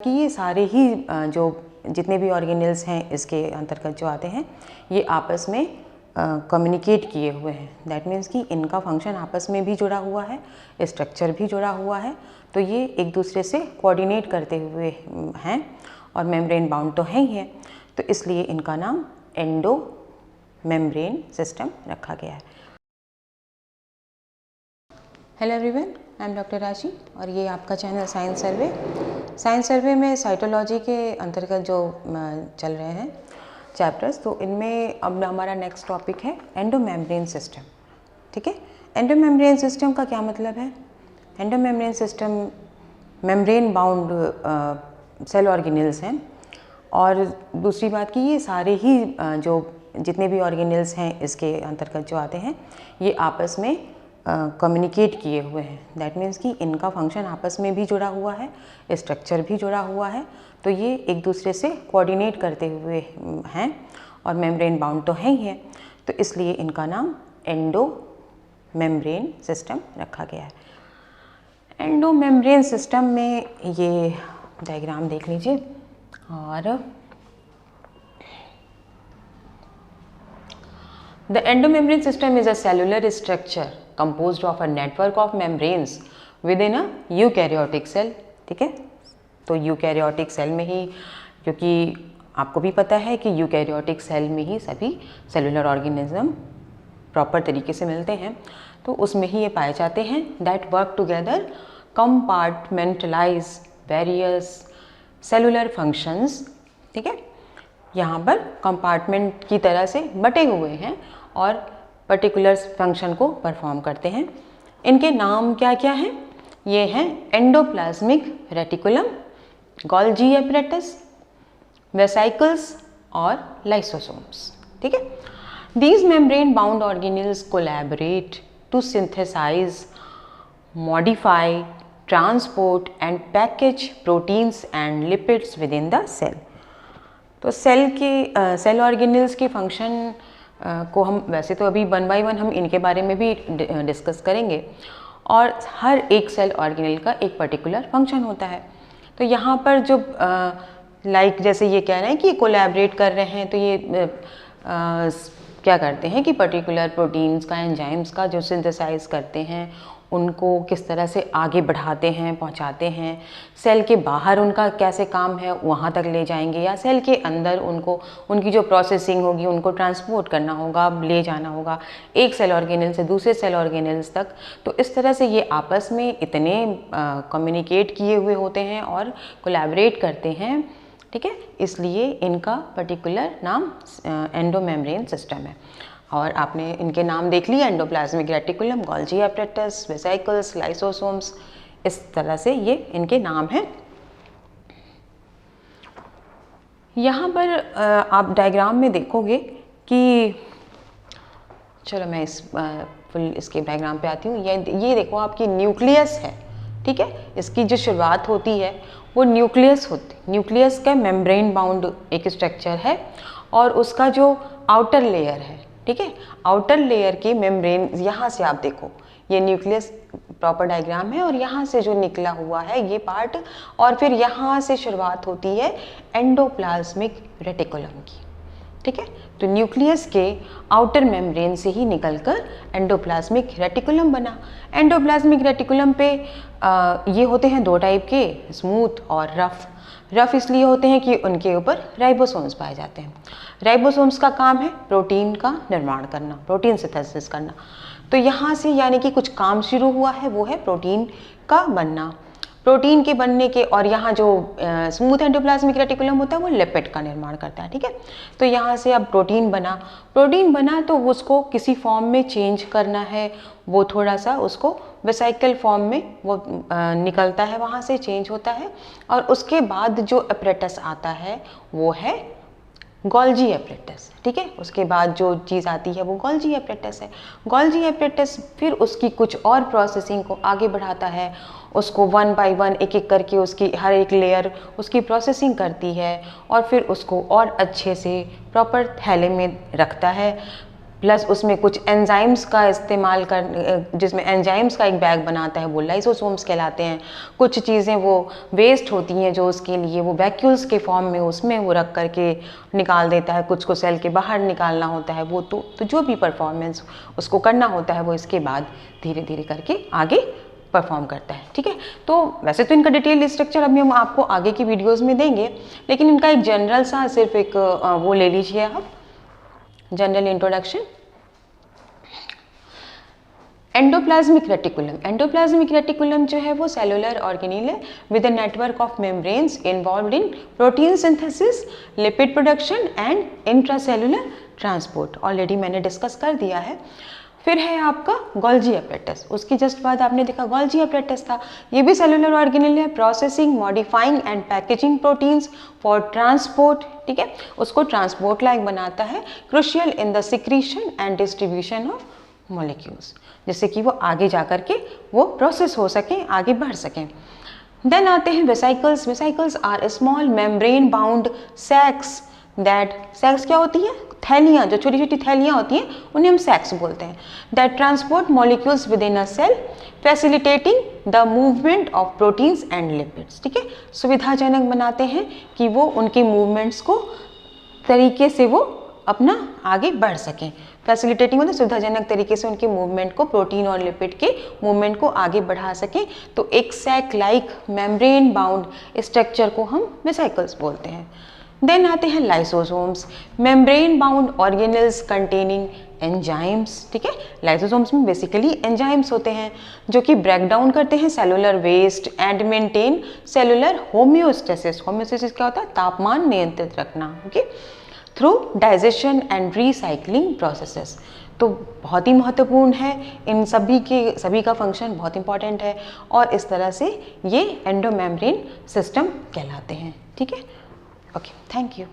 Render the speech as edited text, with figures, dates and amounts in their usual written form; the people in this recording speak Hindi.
कि ये सारे ही जो जितने भी ऑर्गेनेल्स हैं इसके अंतर्गत जो आते हैं ये आपस में कम्युनिकेट किए हुए हैं। दैट मीन्स कि इनका फंक्शन आपस में भी जुड़ा हुआ है, स्ट्रक्चर भी जुड़ा हुआ है, तो ये एक दूसरे से कोऑर्डिनेट करते हुए हैं और मेम्ब्रेन बाउंड तो है ही है, तो इसलिए इनका नाम एंडो मेम्ब्रेन सिस्टम रखा गया है। Hello everyone, I am doctor राशि और ये आपका चैनल साइंस सर्वे। साइंस सर्वे में साइटोलॉजी के अंतर्गत जो चल रहे हैं चैप्टर्स, तो इनमें अब हमारा नेक्स्ट टॉपिक है एंडो मेम्ब्रेन सिस्टम। ठीक है, एंडो मेम्ब्रेन सिस्टम का क्या मतलब है? Endomembrane system membrane bound cell organelles हैं, और दूसरी बात कि ये सारे ही जो जितने भी ऑर्गेनेल्स हैं इसके अंतर्गत जो आते हैं ये आपस में कम्युनिकेट किए हुए हैं। दैट मीन्स कि इनका फंक्शन आपस में भी जुड़ा हुआ है, स्ट्रक्चर भी जुड़ा हुआ है, तो ये एक दूसरे से कोऑर्डिनेट करते हुए हैं और मेम्ब्रेन बाउंड तो है ही है, तो इसलिए इनका नाम एंडो मेम्ब्रेन सिस्टम रखा गया है। एंडो मेम्ब्रेन सिस्टम में ये डायग्राम देख लीजिए, और The endomembrane system is a cellular structure composed of a network of membranes within a eukaryotic cell। ठीक है, तो यूकैरियोटिक सेल में ही, क्योंकि आपको भी पता है कि यूकैरियोटिक सेल में ही सभी सेलुलर ऑर्गेनिज्म प्रॉपर तरीके से मिलते हैं, तो उसमें ही ये पाए जाते हैं। That work together compartmentalise various cellular functions. ठीक है, यहाँ पर कंपार्टमेंट की तरह से बटे हुए हैं और पर्टिकुलर फंक्शन को परफॉर्म करते हैं। इनके नाम क्या क्या हैं? ये हैं endoplasmic reticulum, Golgi apparatus, vesicles और लाइसोसोम्स। ठीक है, these membrane bound organelles collaborate to synthesise, modify, transport and package proteins and lipids within the cell. तो सेल ऑर्गेनेल्स के फंक्शन को हम वैसे तो अभी वन बाय वन हम इनके बारे में भी डिस्कस करेंगे, और हर एक सेल ऑर्गेनेल का एक पर्टिकुलर फंक्शन होता है। तो यहाँ पर जो जैसे ये कह रहे हैं कि कोलैबोरेट कर रहे हैं, तो ये क्या करते हैं कि पर्टिकुलर प्रोटीन्स का, एंजाइम्स का जो सिंथेसाइज करते हैं उनको किस तरह से आगे बढ़ाते हैं, पहुंचाते हैं। सेल के बाहर उनका कैसे काम है वहाँ तक ले जाएंगे, या सेल के अंदर उनकी जो प्रोसेसिंग होगी उनको ट्रांसपोर्ट करना होगा, ले जाना होगा एक सेल ऑर्गेनेल से दूसरे सेल ऑर्गेनेल्स तक। तो इस तरह से ये आपस में इतने कम्युनिकेट किए हुए होते हैं और कोलैबोरेट करते हैं। ठीक है, इसलिए इनका पर्टिकुलर नाम एंडोमेम्ब्रेन सिस्टम है। और आपने इनके नाम देख लिया, endoplasmic reticulum, Golgi apparatus, vesicles, lysosomes, इस तरह से ये इनके नाम हैं। यहाँ पर आप डायग्राम में देखोगे कि, चलो मैं फुल इसके डायग्राम पे आती हूँ। ये देखो आपकी न्यूक्लियस है। ठीक है, इसकी जो शुरुआत होती है वो न्यूक्लियस होती। न्यूक्लियस का मेम्ब्रेन बाउंड एक स्ट्रक्चर है, और उसका जो आउटर लेयर है, ठीक है, आउटर लेयर की मेम्ब्रेन, यहाँ से आप देखो ये न्यूक्लियस प्रॉपर डायग्राम है, और यहाँ से जो निकला हुआ है ये पार्ट, और फिर यहाँ से शुरुआत होती है एंडोप्लाज्मिक रेटिकुलम की। ठीक है, तो न्यूक्लियस के आउटर मेम्ब्रेन से ही निकलकर एंडोप्लाज्मिक रेटिकुलम बना। एंडोप्लाज्मिक रेटिकुलम पे ये होते हैं दो टाइप के, स्मूथ और रफ इसलिए होते हैं कि उनके ऊपर राइबोसोम्स पाए जाते हैं। राइबोसोम्स का काम है प्रोटीन का निर्माण करना, प्रोटीन सिंथेसिस करना। तो यहाँ से यानी कि कुछ काम शुरू हुआ है, वो है प्रोटीन का बनना। प्रोटीन के बनने के, और यहाँ जो स्मूथ एंडोप्लाज्मिक रेटिकुलम होता है वो लिपिड का निर्माण करता है। ठीक है, तो यहाँ से अब प्रोटीन बना तो उसको किसी फॉर्म में चेंज करना है, वो थोड़ा सा उसको वेसिकल फॉर्म में वो निकलता है, वहाँ से चेंज होता है, और उसके बाद जो एपरेटस आता है वो है गोल्जी एपरेटस। ठीक है, उसके बाद जो चीज़ आती है वो गोल्जी एपरेटस है। गोल्जी एपरेटस फिर उसकी कुछ और प्रोसेसिंग को आगे बढ़ाता है, उसको वन बाय वन एक एक करके उसकी हर एक लेयर उसकी प्रोसेसिंग करती है, और फिर उसको और अच्छे से प्रॉपर थैले में रखता है। प्लस उसमें कुछ एंजाइम्स का इस्तेमाल कर, जिसमें एंजाइम्स का एक बैग बनाता है, वो लाइसोसोम्स कहलाते हैं। कुछ चीज़ें वो वेस्ट होती हैं जो उसके लिए वो वैक्यूल्स के फॉर्म में उसमें वो रख करके निकाल देता है, कुछ को सेल के बाहर निकालना होता है वो। तो जो भी परफॉर्मेंस उसको करना होता है वो इसके बाद धीरे धीरे करके आगे परफॉर्म करता है। ठीक है, तो वैसे तो इनका डिटेल स्ट्रक्चर अभी हम आपको आगे की वीडियोस में देंगे, लेकिन इनका एक जनरल सा सिर्फ एक वो ले लीजिए आप, general introduction. Endoplasmic reticulum, endoplasmic reticulum जो है वो सेलुलर ऑर्गेनील है with a network of membranes involved in protein synthesis, lipid production and intracellular transport. Already मैंने डिस्कस कर दिया है। फिर है आपका गोल्जी अपरेटस, उसकी जस्ट बाद आपने देखा गोल्जी अपरेटस था। ये भी सेलुलर ऑर्गेनील है, processing, modifying and packaging proteins for transport. ठीक है, उसको ट्रांसपोर्ट लायक बनाता है। Crucial in the secretion and distribution of molecules, जिससे कि वो आगे जा कर के वो प्रोसेस हो सके, आगे बढ़ सकें। देन आते हैं vesicles. Vesicles are small membrane bound sacs that, sacs क्या होती है? थैलियाँ, जो छोटी छोटी थैलियाँ होती हैं उन्हें हम सैक्स बोलते हैं। That transport molecules within a cell facilitating the movement of proteins and lipids. ठीक है, सुविधाजनक बनाते हैं कि वो उनके मूवमेंट्स को तरीके से वो अपना आगे बढ़ सकें। फैसिलिटेटिंग मतलब सुविधाजनक तरीके से उनके मूवमेंट को, प्रोटीन और लिपिड के मूवमेंट को आगे बढ़ा सकें। तो एक sac like membrane bound structure को हम वेसिकल्स बोलते हैं। देन आते हैं lysosomes, membrane bound organelles containing enzymes. ठीक है, लाइसोसोम्स में बेसिकली एंजाइम्स होते हैं जो कि ब्रेक डाउन करते हैं cellular waste and maintain cellular homeostasis. Homeostasis क्या होता है? तापमान नियंत्रित रखना। Okay, through digestion and recycling processes. तो बहुत ही महत्वपूर्ण है, इन सभी का फंक्शन बहुत इंपॉर्टेंट है, और इस तरह से ये एंडोमेम्ब्रेन सिस्टम कहलाते हैं। ठीक है, ओके, थैंक यू।